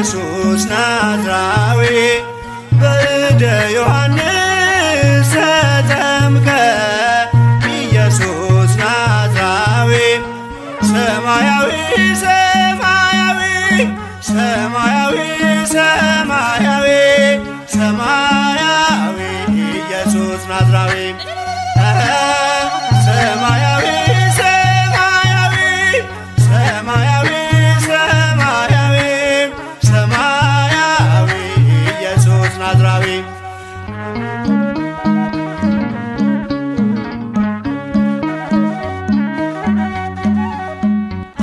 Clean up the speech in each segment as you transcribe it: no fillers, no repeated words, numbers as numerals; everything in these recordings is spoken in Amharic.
ኢየሱስ ናዝራዊ በእደ ዮሐንስ ተጠምቀ ኢየሱስ ናዝራዊ ሰማያዊ ሰማያዊ ሰማያዊ ሰማያዊ ሰማያዊ ኢየሱስ ናዝራዊ ሰማያዊ ሰማያዊ ሰማያዊ ሰማያዊ ሰማያዊ ኢየሱስ ናዝራዊ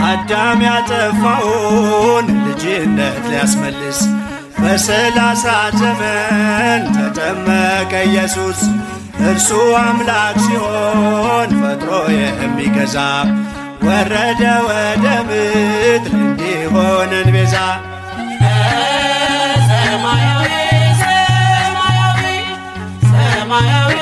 አዳም ያጠፋውን ልጅነት ሊያስመልስ በ30 ዘመን ተጠመቀ ኢየሱስ። እርሱ አምላክ ሲሆን ፈጥሮ የሚገዛ ወረደ ወደ ምድር እንዲሆነን ቤዛ። ሰማያዊ ሰማያዊ ሰማያዊ